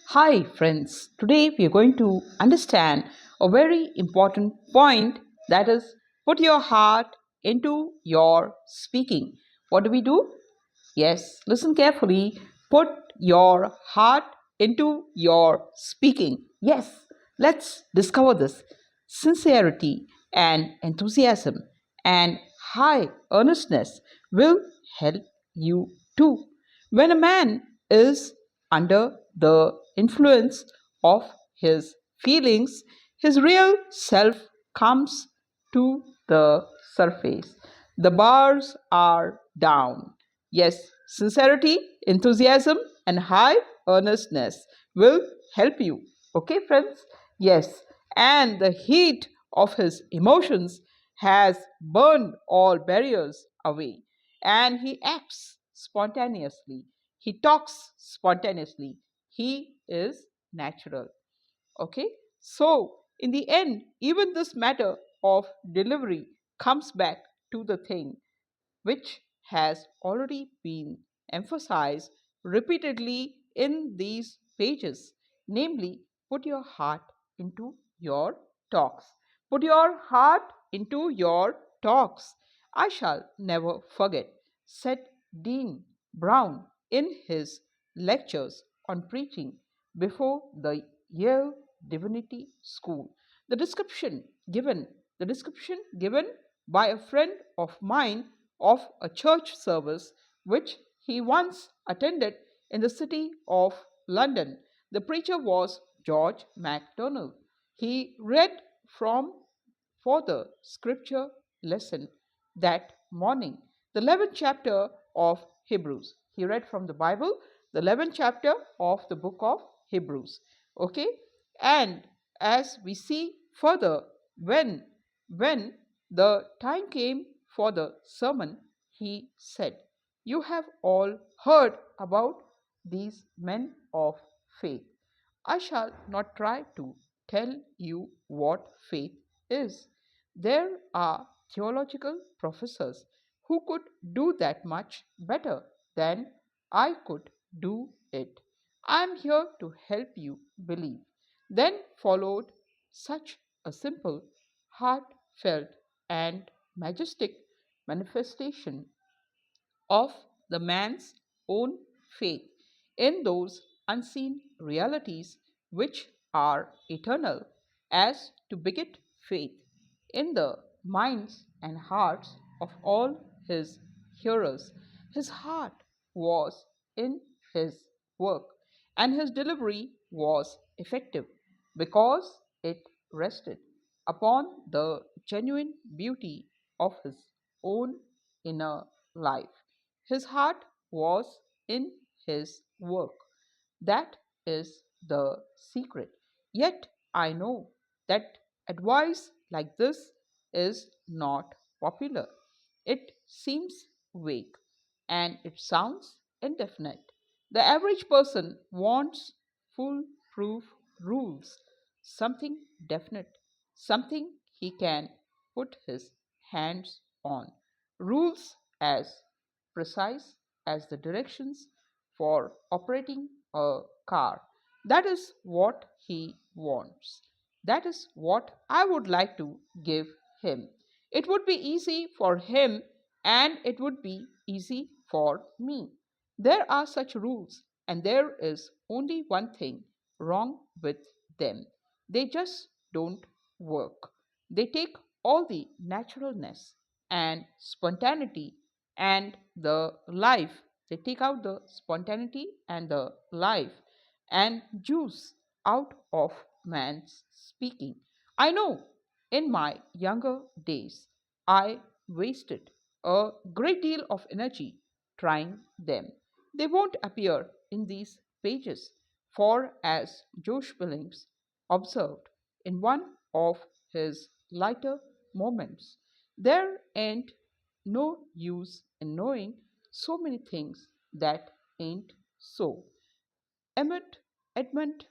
Hi, friends. Today we are going to understand a very important point, that is, put your heart into your speaking. What do we do? Yes, listen carefully. Put your heart into your speaking. Yes, let's discover this. Sincerity and enthusiasm and high earnestness will help you too. When a man is under the influence of his feelings, his real self comes to the surface. The bars are down. Yes, sincerity, enthusiasm, and high earnestness will help you. Okay, friends? Yes, and the heat of his emotions has burned all barriers away, and he acts spontaneously. He talks spontaneously. He is natural. Okay, so in the end, even this matter of delivery comes back to the thing which has already been emphasized repeatedly in these pages, namely, put your heart into your talks. Put your heart into your talks. I shall never forget, said Dean Brown in his lectures on preaching before the Yale Divinity School. The description given, the description given by a friend of mine of a church service which he once attended in the city of London. The preacher was George MacDonald. He read from for the scripture lesson that morning, the 11th chapter of Hebrews. He read from the Bible, the 11th chapter of the book of Hebrews. Okay? And as we see further, when when the time came for the sermon, he said, "You have all heard about these men of faith. I shall not try to tell you what faith is. There are theological professors who could do that much better than I could do it. I am here to help you believe." Then followed such a simple, heartfelt, and majestic manifestation of the man's own faith in those unseen realities which are eternal, as to beget faith in the minds and hearts of all his hearers. His heart was in his work, and his delivery was effective because it rested upon the genuine beauty of his own inner life. His heart was in his work. That is the secret. Yet I know that advice like this is not popular. It seems vague and it sounds indefinite. The average person wants foolproof rules, something definite, something he can put his hands on. Rules as precise as the directions for operating a car. That is what he wants. That is what I would like to give him. It would be easy for him and it would be easy for me. There are such rules, and there is only one thing wrong with them: they just don't work. They take all the naturalness and spontaneity and the life. They take out the spontaneity and the life and juice out of man's speaking. I know in my younger days I wasted a great deal of energy trying them. They won't appear in these pages, for as Josh Billings observed in one of his lighter moments, there ain't no use in knowing so many things that ain't so. Emmett Edmund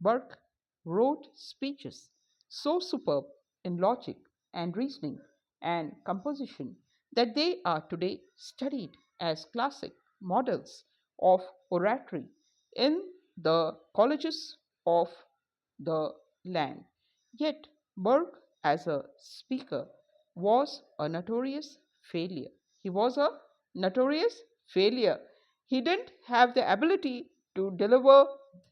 Burke wrote speeches so superb in logic and reasoning and composition that they are today studied as classic models of oratory. In the colleges of the land. Yet, Burke, as a speaker, was a notorious failure. He was a notorious failure. He didn't have the ability to deliver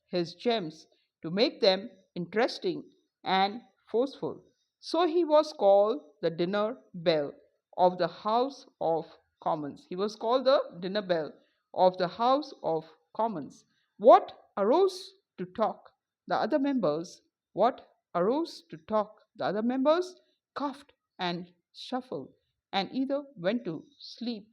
his gems, to make them interesting and forceful. So he was called the dinner bell of the House of Commons. He was called the dinner bell of the House of Commons. What arose to talk? The other members, what arose to talk? The other members coughed and shuffled and either went to sleep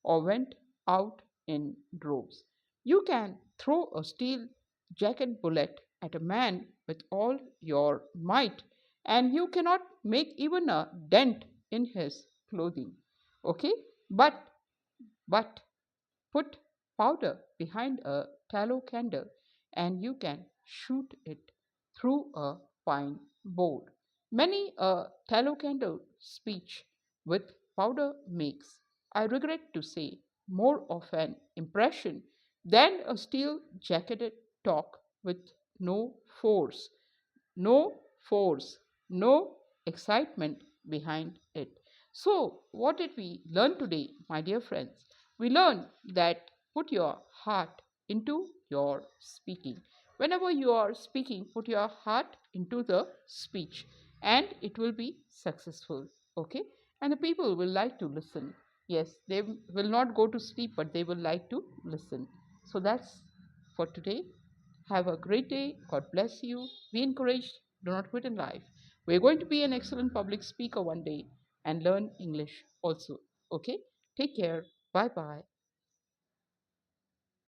or went out in droves. You can throw a steel jacket bullet at a man with all your might, and you cannot make even a dent in his clothing. Okay? But put powder behind a tallow candle and you can shoot it through a pine board. Many a tallow candle speech with powder makes, I regret to say, more of an impression than a steel jacketed talk with no force, no force, no excitement behind it. So, what did we learn today, my dear friends? We learned that put your heart into your speaking. Whenever you are speaking, put your heart into the speech and it will be successful. Okay? And the people will like to listen. Yes, they will not go to sleep, but they will like to listen. So, that's for today. Have a great day. God bless you. Be encouraged. Do not quit in life. We're going to be an excellent public speaker one day and learn English also. Okay? Take care. Bye bye.